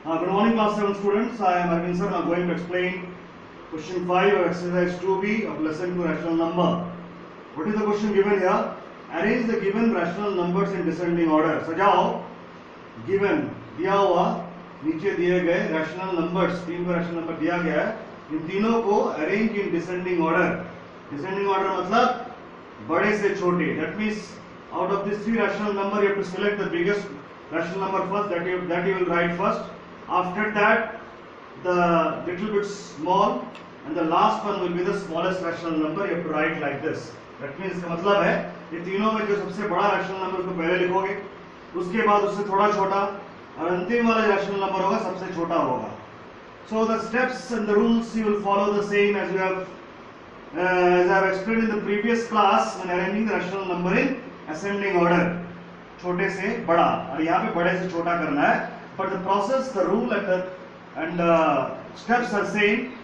Good morning, class 7 students. I am Arvind sir. Now going to explain question 5 of exercise 2b of lesson 2 rational number. What is the question given here? Arrange the given rational numbers in descending order. सजाओ given दिया हुआ नीचे दिए गए rational numbers, तीन को rational number दिया गया है, इन तीनों को arrange in descending order. Descending order मतलब बड़े से छोटे. That means out of these three rational number you have to select the biggest rational number first, that you will write first. After that the little bit small and the last one will be the smallest rational number. You have to write like this. That means इसका मतलब है ये तीनों में जो सबसे बड़ा rational number उसको पहले लिखोगे, उसके बाद उससे थोड़ा छोटा और अंतिम वाला rational number होगा सबसे छोटा होगा. So the steps and the rules you will follow the same as you have as I have explained in the previous class when arranging the rational number in ascending order. छोटे से बड़ा और यहाँ पे बड़े से छोटा करना है. But the process, the rule and the steps are same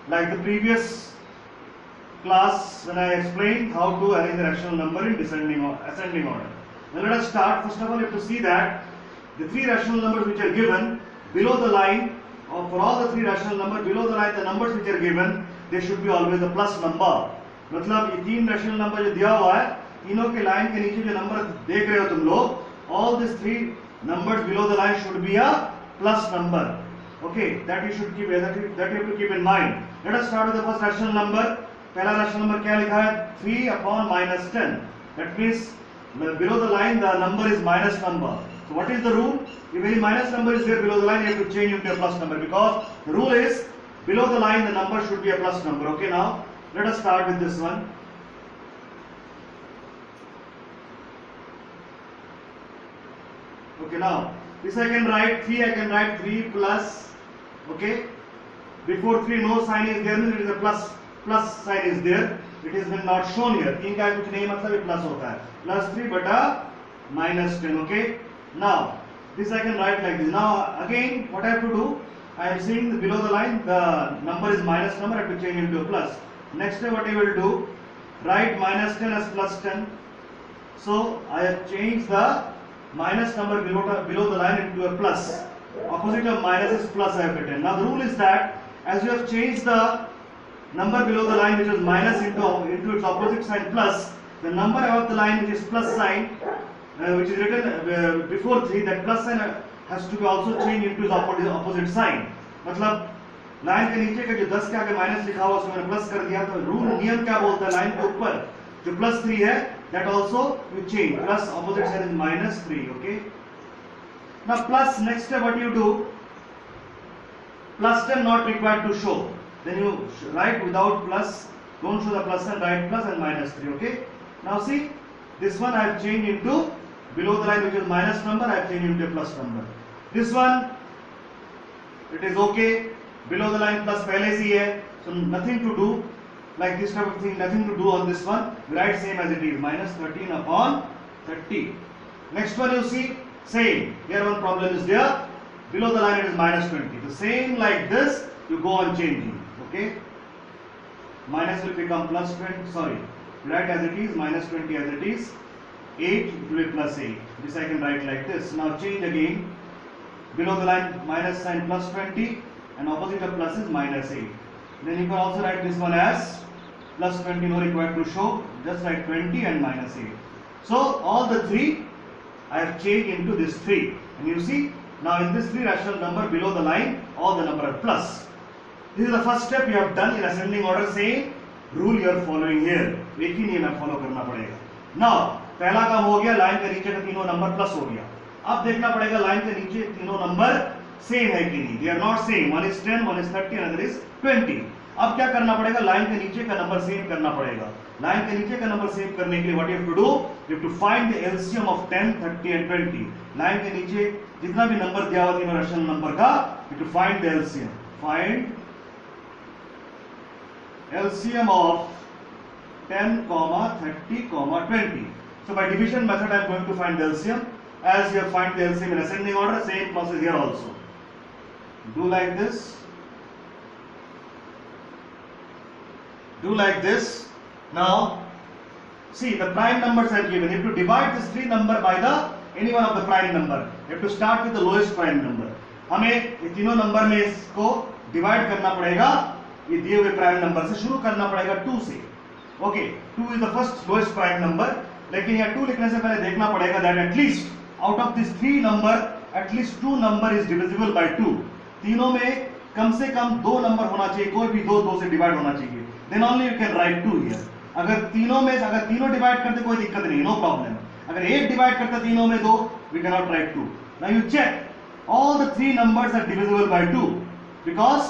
like the previous class when I explained how to arrange the rational number in ascending order. Now let us start. First of all, you have to see that the three rational numbers which are given below the line, or for all the three rational numbers below the line, the numbers which are given, they should be always a plus number. मतलब ये तीन rational number जो दिया हुआ है, तीनों के line के नीचे जो number देख रहे हो तुम लोग, all these three numbers below the line should be a plus number. Okay, that you should keep, that you have to keep in mind. Let us start with the first rational number. पहला rational number क्या लिखा है? 3 upon minus 10. That means below the line the number is minus number. So what is the rule? If any minus number is there below the line, you have to change into a plus number, because the rule is below the line the number should be a plus number. Okay, now let us start with this one. Okay, now this I can write 3, I can write 3 plus, okay, before 3 no sign is there, means it is a plus sign is there, it is not shown here. 3 का कुछ नहीं मतलब ये plus होता है, plus 3 बटा minus 10. Okay, now this I can write like this. Now again what I have to do, I am seeing below the line the number is minus number, I have to change into a plus. Next step what I will do, write minus 10 as plus 10. So I have changed the minus number below the line into a plus. Opposite of minus is plus I have written. Now the rule is that as you have changed the number below the line which is minus into its opposite sign plus, the number above the line which is plus sign which is written before 3, that plus sign has to be also changed into its opposite sign. मतलब line के नीचे का जो 10 के आगे minus लिखा हुआ उसमें मैंने प्लस कर दिया, तो रूल नियम क्या बोलता है, लाइन के ऊपर जो प्लस 3 है that also you change, plus opposite sign is minus 3. Okay, now plus, next step what you do, plus 10 not required to show, then you write without plus, don't show the plus and write plus and minus 3. Okay, now see this one I have changed into below the line which is minus number, I have changed into a plus number. This one it is okay, below the line plus पहले से है, so nothing to do like this type of thing, nothing to do on this one. We write same as it is, minus 13 upon 30. Next one you see, same. Here one problem is there. Below the line it is minus 20. The same like this, you go on changing. Okay. Minus will become plus 20. Sorry. Write as it is, minus 20 as it is. 8 it will be plus 8. This I can write like this. Now change again. Below the line minus sign plus 20 and opposite of plus is minus 8. Then you can also write this one as plus 20, no required to show, just write 20 and minus 8. So all the three I have changed into this 3, and you see now in this 3 rational number below the line all the number are plus. This is the first step you have done in ascending order. Same rule you are following here, एक ही नियम follow करना पड़ेगा. Now पहला काम हो गया, line के नीचे का तीनों नंबर प्लस हो गया. अब देखना पड़ेगा लाइन के नीचे तीनों नंबर सेम है कि नहीं. They are not same. One is 10, one is 30, another is 20. अब क्या करना पड़ेगा, लाइन के नीचे का नंबर सेम करना पड़ेगा. लाइन के नीचे का नंबर सेम करने के लिए what you have to do, you have to find the LCM of 10, 30 and 20. Line के नीचे जितना भी नंबर दिया हुआ तीनों रैशनल नंबर का, you have to find the LCM. Find LCM of 10, 30, 20. So by division method I am going to find the LCM. As you have find the LCM in ascending order, same process here also. Do like this. Do like this. Now see the prime numbers are given. You have to divide this 3 number by the any one of the prime number. You have to start with the lowest prime number. हमें ये तीनों number में इसको divide करना पड़ेगा, ये दिए हुए प्राइम नंबर से शुरू करना पड़ेगा 2 से। Okay, 2 is the first lowest prime number, लेकिन यहाँ 2 लिखने से पहले देखना पड़ेगा that at least out of this 3 number at least 2 number is divisible by 2। तीनों में कम से कम 2 नंबर होना चाहिए, कोई भी 2 से डिवाइड होना चाहिए, then only you can write 2 here. अगर तीनों डिवाइड करते कोई दिक्कत नहीं, नो प्रॉब्लम। अगर 8 डिवाइड करते तीनों में 2, we can not write 2। Now you check all the 3 numbers are divisible by 2 because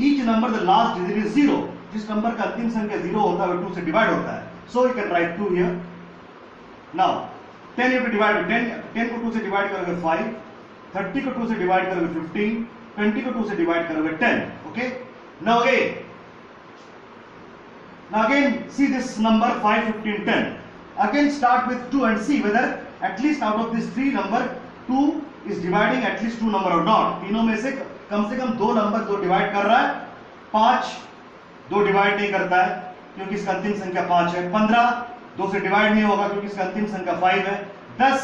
each number the last digit is 0। जिस नंबर का अंतिम संख्या 0 होता है वो 2 से डिवाइड होता है, so you can write 2 here. Now 10 you have to divide 10 को 2 से डिवाइड करोगे 5, 30 को 2 से डिवाइड करोगे 15, 20 को 2 से डिवाइड करोगे 10। Okay, now again see this number 5, 15, 10. Again start with 2 and see whether at least out of this 3 number 2 is dividing at least 2 number or not. तीनों में से कम 2 नंबर 2 डिवाइड कर रहा है, 5 2 डिवाइड नहीं करता है क्योंकि इसका अंतिम संख्या 5 है, 15 2 से डिवाइड नहीं होगा क्योंकि इसका अंतिम संख्या 5 है, 10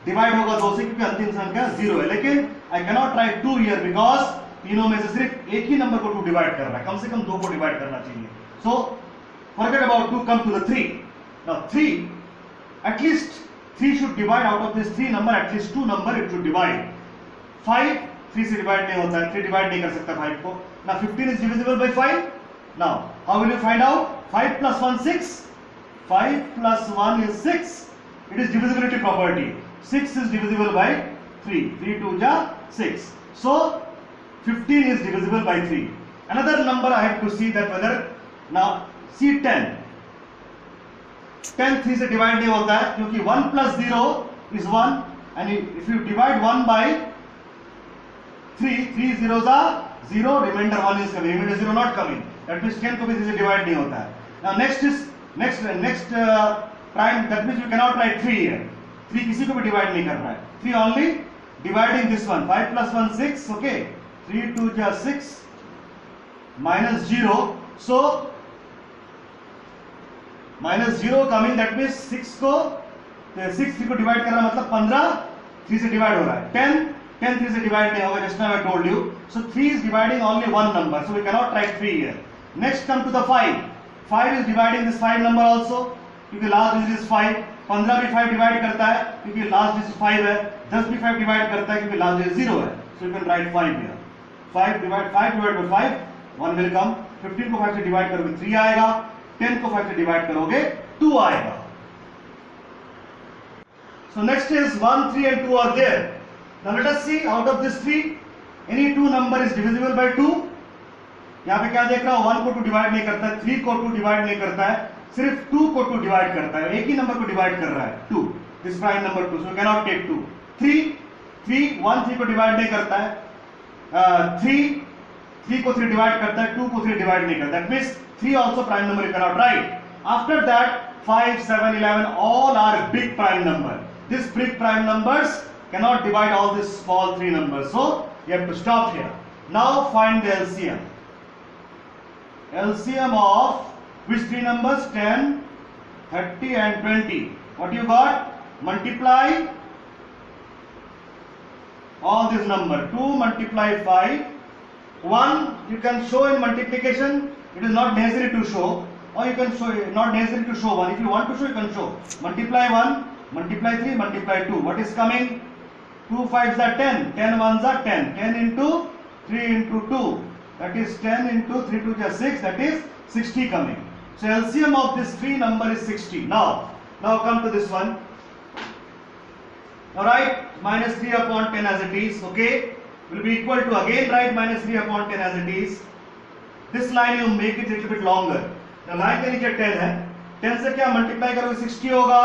डिवाइड होगा 2 से क्योंकि अंतिम संख्या 0 है। लेकिन I can not write 2 here because तीनों में से सिर्फ एक ही नंबर को 2 डिवाइड कर रहा है, कम से कम 2 को डिवाइड करना चाहिए। So forget about 2, come to the 3। नाउ 3 at least 3 should divide out of this 3 number, at least 2 number it should divide। 5 3 से डिवाइड नहीं होता है, 3 डिवाइड नहीं कर सकता 5 को। Now 15 is divisible by 5। Now how will you find out? 5 plus 1 6, 5 plus 1 is 6, it is divisibility property। 6 is divisible by 3, 3 2 ja 6, so 15 is divisible by 3। Another number I have to see that whether, now see 10 3 से divide नहीं होता है क्योंकि 1 plus 0 is 1 and if you divide 1 by 3, 3 zeros are 0, remainder 1 is coming, remainder 0 not coming, that means 10 को भी 3 से divide नहीं होता है। Now next prime, that means you cannot write 3 here। 3 किसी को भी डिवाइड नहीं कर रहा है, 3 only dividing this one। 5 plus 1 6, okay, 3 2 ja 6 minus 0, so minus 0 coming, that means 6 को 3 को डिवाइड कर रहा है मतलब 15 3 से डिवाइड हो रहा है, 10 3 से डिवाइड नहीं होगा, just now I told you। So 3 is dividing only one number, so we cannot write 3 here। Next come to the 5 is dividing this 5 number also क्योंकि लास्ट डिजिट इज 5। 15 भी 5 डिवाइड करता है क्योंकि लास्ट डिजिट 5 है, 10 भी 5 divide करता है क्योंकि लास्ट डिजिट 0 है, so you can write 5 here। 5 divided by 5, 1 will come। 15 को 5 से डिवाइड करोगे 3 आएगा, 10 को 5 से डिवाइड करोगे 2 आएगा। So next is 1, 3 and 2 are there। Now let us see out of this 3 any 2 number is divisible by 2। यहाँ पे क्या देख रहा हूं, 1 को 2 डिवाइड नहीं करता है, 3 को 2 डिवाइड नहीं करता है, सिर्फ 2 को 2 डिवाइड करता है, एक ही नंबर को डिवाइड कर रहा है 2, this prime number 2, so can not take 2। 1 3 को डिवाइड नहीं करता है, 3 को 3 डिवाइड करता है, 2 को 3 डिवाइड नहीं करता, that means 3 also prime number, you can not right. After that 5 7 11 all are big prime number। This big prime numbers cannot divide all these small 3 numbers, so you have to stop here। Now find the LCM। LCM of which 3 numbers? 10 30 and 20। what you got? Multiply all this number, 2 multiply 5, 1 you can show in multiplication, it is not necessary to show, or you can show, not necessary to show 1, if you want to show you can show, multiply 1 multiply 3 multiply 2, what is coming? 2 5s are 10, 10 1s are 10, 10 into 3 into 2, that is 10 into 3 2 is 6, that is 60 coming। So LCM of this 3 number is 60। Now come to this one। Now write minus 3 upon 10 as it is, okay, will be equal to, again write minus 3 upon 10 as it is। This line you make it a little bit longer। Now line के नीचे 10 है, 10 से क्या multiply करोगे 60 होगा,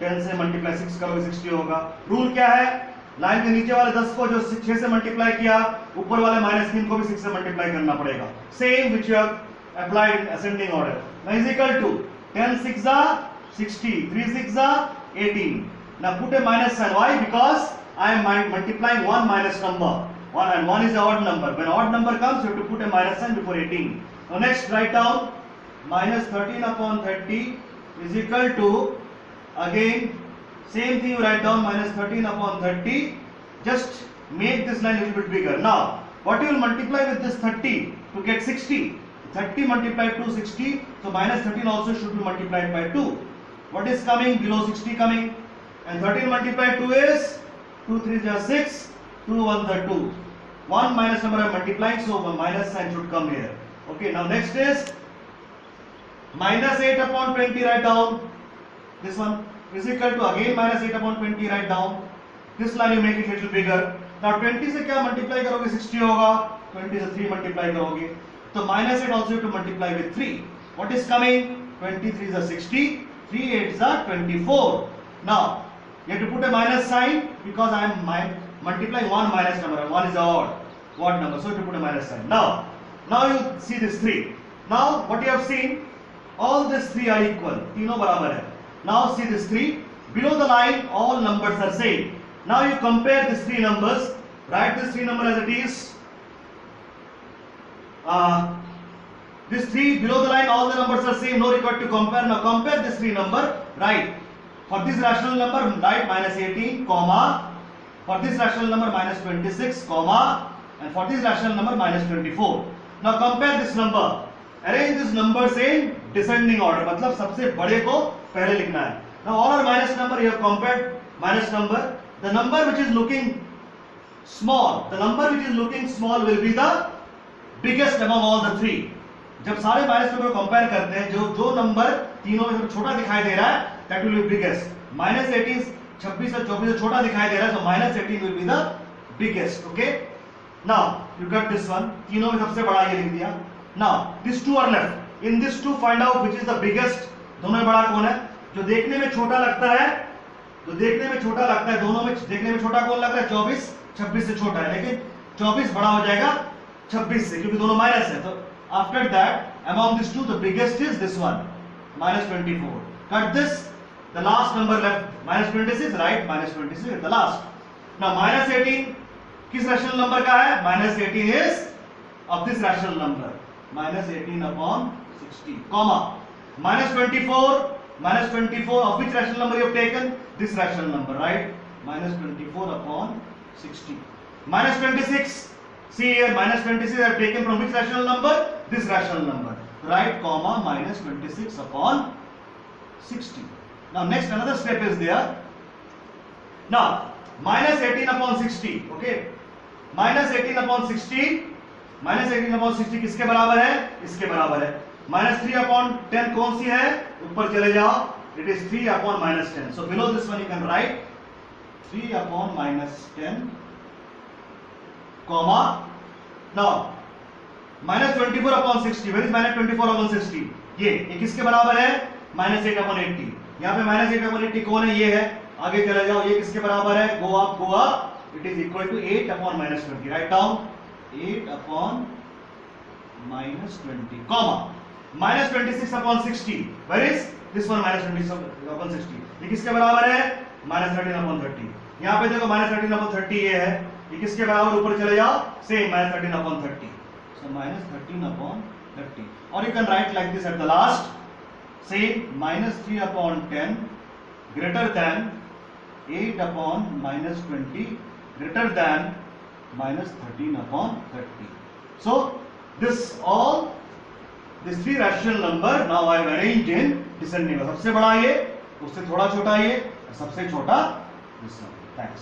10 से multiply 6 करोगे 60 होगा। रूल क्या है, लाइन के नीचे वाले 10 को जो 6 से मल्टीप्लाई किया, ऊपर वाले -3 को भी 6 से मल्टीप्लाई करना पड़ेगा, same which you have applied in ascending order. Now is equal to 10 6 are 60, 3 6 are 18। Now put a minus sign, why? Because I am multiplying one minus number, and 1 is an odd number, when odd number comes you have to put a minus sign before 18। Now next write down minus 13 upon 30 is equal to, again same thing you write down minus 13 upon 30, just make this line a little bit bigger. Now what you will multiply with this 30 to get 60? 30 multiplied to 60, so minus 13 also should be multiplied by 2. What is coming below 60 coming? And 13 multiplied 2 is 2 3s are 6, 2 1s are 2. One minus number I am multiplying, so a minus sign should come here. Okay, now next is minus 8 upon 20, write down. This one is equal to again minus 8 upon 20, write down. This line you make it little bigger. Now 20 से क्या multiply करोगे 60 होगा, 20 से 3 multiply करोगे, तो minus 8 also you have to multiply with 3. What is coming? 23 is 60, 3 8s are 24. Now you have to put a minus sign because I am multiplying one minus number. One is a odd number, so you have to put a minus sign. Now you see this 3. Now what you have seen, all these 3 are equal. तीनों बराबर है. Now see this 3. Below the line, all numbers are same. Now you compare these 3 numbers. Write this 3 number as it is. This 3 below the line, all the numbers are same. No required to compare. Now compare this 3 number. Right. For this rational number, write minus 18, comma. For this rational number, minus 26, comma. And for this rational number, minus 24. Now compare this number. Arrange these numbers in descending order. मतलब सबसे बड़े को पहले लिखना है. Now all are minus number. You have compared minus number. The number which is looking small, will be the biggest among all the 3. जब सारे minus number को कंपेयर करते हैं, जो नंबर तीनों में छोटा दिखाई दे रहा है, that will be biggest. minus 18 26 और 24 से छोटा दिखाई दे रहा है, so minus 18 will be the biggest. Okay. Now you got this one. तीनों में सबसे बड़ा ये लिख दिया. Now these two are left. In this two find out which is the biggest. दोनों में बड़ा कौन है? जो देखने में छोटा लगता है, दोनों में देखने में छोटा कौन लग रहा है? 24 26 से छोटा है, लेकिन 24 बड़ा हो जाएगा 26 से, क्योंकि दोनों माइनस है. तो after that, among these two, the biggest is this one, minus 24. Cut this. The last number left, minus 26, right? Minus 26 is the last. Now minus 18 किस rational number का है? Minus 18 is of this rational number. Minus 18 upon 60, comma. Minus 24 of which rational number you have taken? This rational number, right? Minus 24 upon 60. Minus 26. See here, minus 26 I have taken from which rational number? This rational number, right? Comma, minus 26 upon 60. Now next another step is there. Now minus 18 upon 60. Okay. Minus 18 upon 60 किसके बराबर है? इसके बराबर है. Minus 3 upon 10 कौन सी है? ऊपर चले जाओ. It is 3 upon minus 10. So below this one you can write 3 upon minus 10, comma. Now minus 24 upon 60. Where is minus 24 upon 60? ये किसके बराबर है? Minus 8 upon 80. यहाँ पे minus 8 upon 80 कौन है? ये है. आगे चले जाओ. ये किसके बराबर है? Go up. It is equal to 8 upon minus 20. Write down 8 upon minus 20, comma. Minus 26 upon 60. Where is this one? Minus 26 upon 60. ये किसके बराबर है? Minus 13 upon 30. यहाँ पे देखो minus 13 upon 30 ये है. ये किसके बराबर? ऊपर चले जाओ. Same minus 13 upon 30. So minus 13 upon 30. Or you can write like this at the last. Say minus 3 upon 10 greater than 8 upon minus 20 greater than minus 13 upon 30. So these 3 rational number now I have arranged in descending order. सबसे बड़ा ये, उससे थोड़ा छोटा ये, सबसे छोटा this one. Thanks.